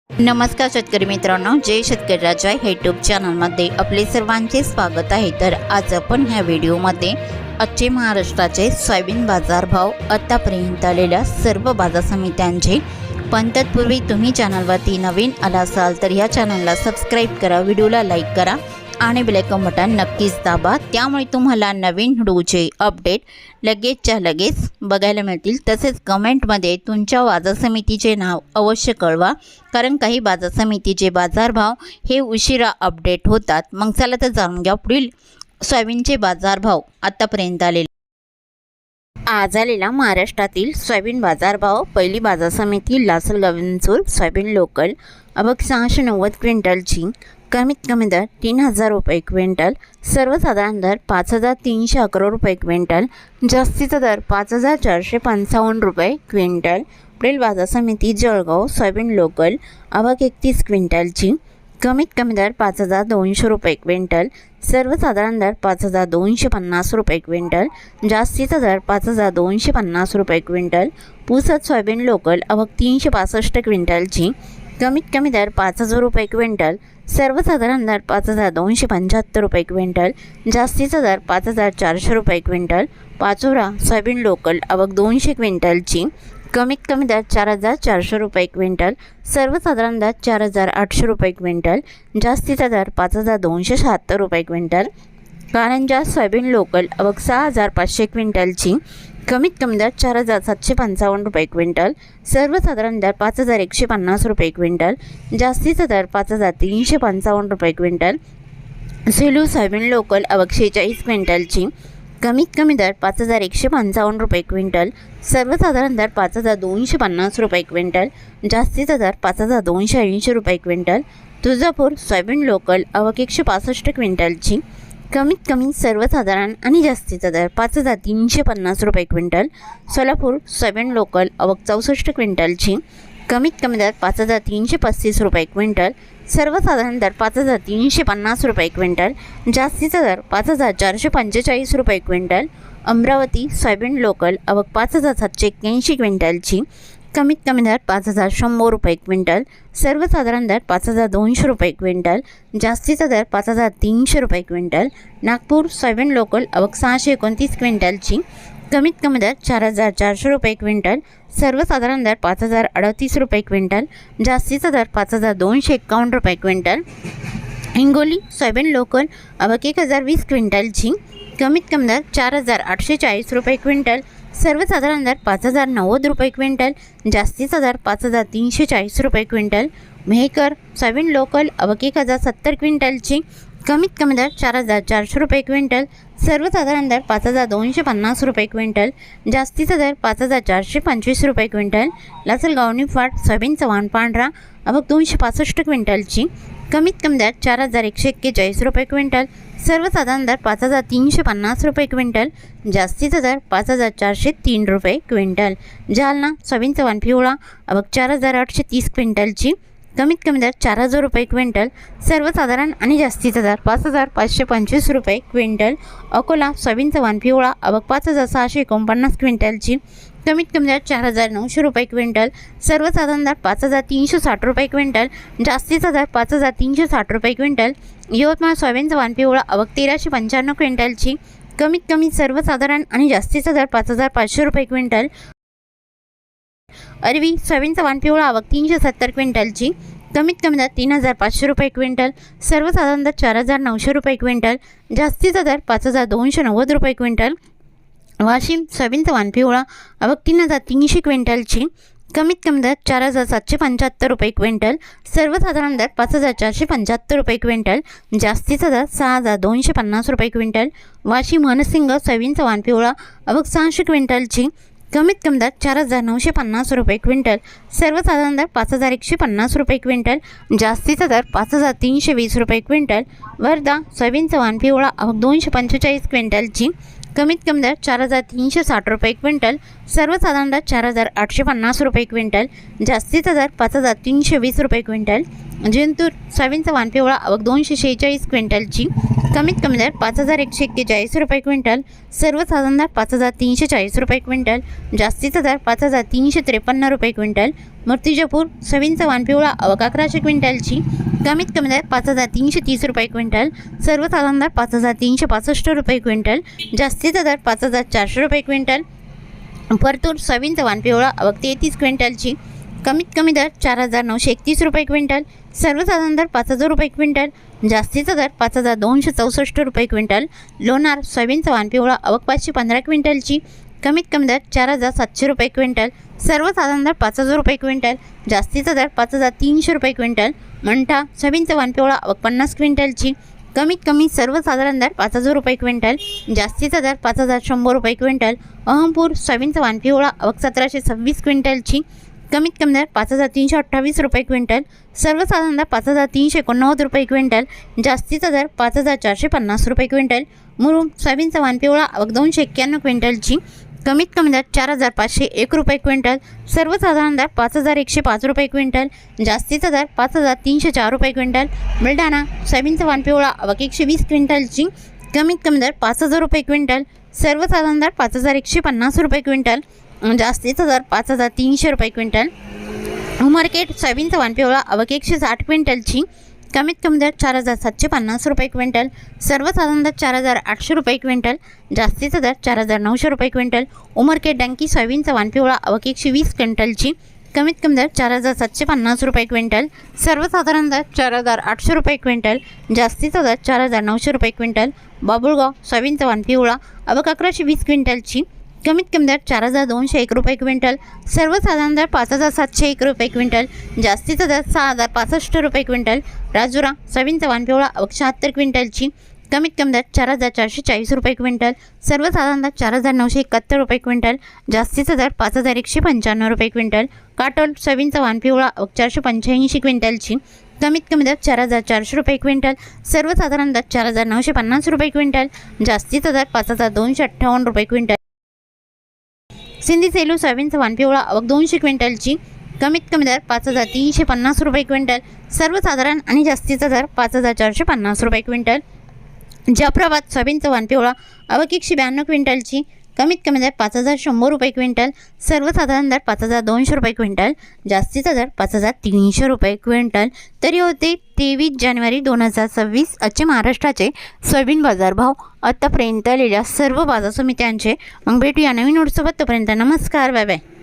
नमस्कार शेतकरी मित्रांनो, जय शेतकरी राजा यूट्यूब चॅनलमध्ये आपले सर्वांचे स्वागत आहे। तर आज आपण ह्या व्हिडिओमध्ये आजचे महाराष्ट्राचे सोयाबीन बाजारभाव, आतापर्यंत आलेल्या सर्व बाजार समित्यांचे, पण तत्पूर्वी तुम्ही चॅनलवरती नवीन आला असाल तर या चॅनलला सबस्क्राईब करा, व्हिडिओला लाईक करा आणि बेल आयकॉन बटन नक्कीच दाबा, त्यामुळे तुम्हाला नवीन व्हिडिओचे अपडेट लगेचच्या लगेच बघायला मिळतील। तसेच कमेंटमध्ये तुमच्या बाजार समितीचे नाव अवश्य कळवा, कारण काही बाजार समितीचे बाजारभाव हे उशिरा अपडेट होतात। मग चला तर जाणून घ्या पुढील सोयाबीनचे बाजारभाव आतापर्यंत आलेले। आज आलेला महाराष्ट्रातील सोयाबीन बाजारभाव। पहिली बाजार समिती लासलगाव विंचूर सोयाबीन लोकल अबक 690 क्विंटलची, कमीत कमी दर 3000 रुपये क्विंटल, सर्वसाधारण दर 5311 रुपये क्विंटल, जास्तीचा दर 5455 रुपये क्विंटल। पुढील बाजार समिती जळगाव सोयाबीन लोकल अबक 31 क्विंटलची, कमीत कमी दर 5200 रुपये क्विंटल, सर्वसाधारण दर 5250 रुपये क्विंटल, जास्तीचा दर 5250 रुपये क्विंटल। पुसद सोयाबीन लोकल अबक 365 क्विंटलची, कमीत कमी दर 5000 रुपये क्विंटल, सर्वसाधारण दर 5275 रुपये क्विंटल, जास्तीचा दर 5400 रुपये क्विंटल। पाचोरा सोयाबीन लोकल अबक 200 क्विंटलची, कमीत कमी दर 4400 रुपये क्विंटल, सर्वसाधारण दर 4800 रुपये क्विंटल, जास्तीचा दर 5276 रुपये क्विंटल। कारंजा सोयाबीन लोकल अबक 6500 क्विंटलची, कमीत कमी दर 4755 रुपये क्विंटल, सर्वसाधारण दर 5150 रुपये क्विंटल, जास्तीचा दर 5355 रुपये क्विंटल। सेलू सोयाबीन लोकल अबक 46 क्विंटलची, कमीत कमी दर 5155 रुपये क्विंटल, सर्वसाधारण दर 5250 रुपये क्विंटल, जास्तीचा दर 5280 रुपये क्विंटल। तुळजापूर सोयाबीन लोकल अबक 165 क्विंटलची, कमीत कमी सर्वसाधारण आणि जास्तीचा दर 5350 रुपये क्विंटल। सोलापूर सोयाबीन लोकल अबक 64 क्विंटलची, कमीत कमी दर 5335 रुपये क्विंटल, सर्वसाधारण दर 5350 रुपये क्विंटल, जास्तीचा दर 5445 रुपये क्विंटल। अमरावती सोयाबीन लोकल अबक 5781 क्विंटलची, कमीत कमी दर 5100 रुपये क्विंटल, सर्वसाधारण दर 5200 रुपये क्विंटल, जास्तीचा दर 5300 रुपये क्विंटल। नागपूर सोयाबीन लोकल अबक 629 क्विंटलची, कमीत कमी दर 4400 रुपये क्विंटल, सर्वसाधारण दर 5038 रुपये क्विंटल, जास्तीचा दर 5251 रुपये क्विंटल। हिंगोली सोयाबीन लोकल अबक 1020 क्विंटलची, कमीत कमी दर 4840 रुपये क्विंटल, सर्वसाधारण दर 5090 रुपये क्विंटल, जास्तीचा दर 5340 रुपये क्विंटल। मेहकर सोयाबीन लोकल अबक 1070 क्विंटलची, कमीत कमी दर 4400 रुपये क्विंटल, सर्वसाधारण दर 5250 रुपये क्विंटल, जास्तीचा दर 5425 रुपये क्विंटल। लासलगाव निफाड सोयाबीन चव्हाण पांढरा अबक 265 क्विंटलची, कमीत कमी दर 4141 रुपये क्विंटल, सर्वसाधारण दर 5350 रुपये क्विंटल, जास्तीचा दर 5403 रुपये क्विंटल। जालना सोयाबीन चव्हाण पिवळा अबक 4830 क्विंटलची, कमीत कमी दर 4000 रुपये क्विंटल, सर्वसाधारण आणि जास्तीचा दर 5525 रुपये क्विंटल। अकोला सोयाबीन चव्हाण पिवळा अबक 5649 क्विंटलची, कमीत कमी दर 4900 रुपये क्विंटल, सर्वसाधारण दर 5360 रुपये क्विंटल, जास्तीचा दर 5360 रुपये क्विंटल। यवतमाळ सोयाबीन चव्हाण पिवळा अबक 1395 क्विंटलची, कमीत कमी सर्वसाधारण आणि जास्तीचा दर 5500 रुपये क्विंटल। अरवी सोयाबीन चव्हाण पिवळा अबक 370 क्विंटलची, कमीत कमी दर 3500 रुपये क्विंटल, सर्वसाधारण दर 4900 रुपये क्विंटल, जास्तीचा दर 5290 रुपये क्विंटल। वाशिम सोयाबीन चव्हाण पिवळा अबक 3300 क्विंटलची, कमीत कमी दर 4775 रुपये क्विंटल, सर्वसाधारण दर 5475 रुपये क्विंटल, जास्तीचा दर 6250 रुपये क्विंटल। वाशिम मनसिंग सोयाबीन चव्हाण पिवळा अबक 600 क्विंटलची, कमीत कमी दर 4950 रुपये क्विंटल, सर्वसाधारण दर 5150 रुपये क्विंटल, जास्तीचा दर 5320 रुपये क्विंटल। वर्धा सोयाबीन चव्हाण पिवळा अबक 245 क्विंटलची, कमीत कमी दर 4360 रुपये क्विंटल, सर्वसाधारण दर 4850 रुपये क्विंटल, जास्तीचा दर 5320 रुपये क्विंटल। जिंतूर सोयाबीनचा वाण पिवळा आवक 246 क्विंटलची, कमीत कमी दर 5141 रुपये क्विंटल, सर्वसाधारण दर 5340 रुपये क्विंटल, जास्तीचा दर 5353 रुपये क्विंटल. मूर्तिजापूर सोयाबीनचा वाण पिवळा आवक 1100 क्विंटलची, कमीत कमी दर 5330 रुपये क्विंटल, सर्वसाधारण दर 5365 रुपये क्विंटल, जास्तीचा दर 5400 रुपये क्विंटल. परतूर सोयाबीनचा वाण पिवळा आवक 33 क्विंटलची, कमीत कमी दर 4931 रुपये क्विंटल, सर्वसाधारण दर 5000 रुपये क्विंटल, जास्तीचा दर 5264 रुपये क्विंटल. लोणार सोयाबीनचा वाण पिवळा आवक 515 क्विंटलची, कमीत कमी दर 4700 रुपये क्विंटल, सर्वसाधारण दर 5000 रुपये क्विंटल, जास्तीचा दर 5300 रुपये क्विंटल. मंठा सोयाबीनचा वाण पिवळा आवक 50 क्विंटलची, कमीत कमी सर्वसाधारण दर 5000 रुपये क्विंटल, जास्तीचा दर 5100 रुपये क्विंटल. अहमपूर सोयाबीनचा वाण पिवळा आवक 1726 क्विंटलची, कमीत कमी दर 5328 रुपये क्विंटल, सर्वसाधारण दर 5389 रुपये क्विंटल, जास्तीचा दर 5450 रुपये क्विंटल. मुरुम सोयाबीनचा वाण पिवळा आवक 291 क्विंटलची, कमीत कमी दर 4501 रुपये क्विंटल, सर्वसाधारण दर 5105 रुपये क्विंटल, जास्तीचा दर 5304 रुपये क्विंटल. बुलढाणा सोयाबीनचा वाण पिवळा आवक 120 क्विंटलची, कमीत कमी दर 5000 रुपये क्विंटल, सर्वसाधारण दर 5150 रुपये क्विंटल, जास्तीचा दर 5300 रुपये क्विंटल. उमरखेड सोयाबीनचा वाण पिवळा आवक 160 क्विंटलची, कमीत कमी दर 4750 रुपये क्विंटल, सर्वसाधारण दर 4800 रुपये क्विंटल, जास्तीचा दर 4900 रुपये क्विंटल. उमरखेड डंकी सोयाबीनचा वाण पिवळा आवक 120 क्विंटलची, कमीत कमी दर 4750 रुपये क्विंटल, सर्वसाधारण दर 4800 रुपये क्विंटल, जास्तीचा दर 4900 रुपये क्विंटल. बाबुळगाव सोयाबीनचा वाण पिवळा आवक 1120 क्विंटलची, कमीत कमी दर 4201 रुपये क्विंटल, सर्वसाधारण दर 5701 रुपये क्विंटल, जास्तीचा दर 6065 रुपये क्विंटल. राजुरा सोयाबीनचा वाण पिवळा आवक 76 क्विंटलची, कमीत कमी दर 4440 रुपये क्विंटल, सर्वसाधारण दर 4971 रुपये क्विंटल, जास्तीचा दर 5195 रुपये क्विंटल. काटोल सोयाबीनचा वाण पिवळा आवक 485 क्विंटलची, कमीत कमी दर 4400 रुपये क्विंटल, सर्वसाधारण दर 4950 रुपये क्विंटल, जास्तीचा दर 5258 रुपये क्विंटल. सिंधी सेलू सोयाबीनचा वाण पिवळा आवक 200 क्विंटलची, कमीत कमी दर 5350 रुपये क्विंटल, सर्वसाधारण आणि जास्तीचा दर 5450 रुपये क्विंटल. जाफराबाद सोयाबीनचा वाण पिवळा आवक 192 क्विंटलची, कमीत कमी दर 5100 रुपये क्विंटल, सर्वसाधारण दर 5200 रुपये क्विंटल, जास्तीचा दर 5300 रुपये क्विंटल. तरी होते 23 जानेवारी 2026 आजचे महाराष्ट्राचे सोयाबीन बाजारभाव आतापर्यंत आलेल्या सर्व बाजार समित्यांचे. मग भेटूया नवीन नोटसोबत. तोपर्यंत नमस्कार, बाय बाय.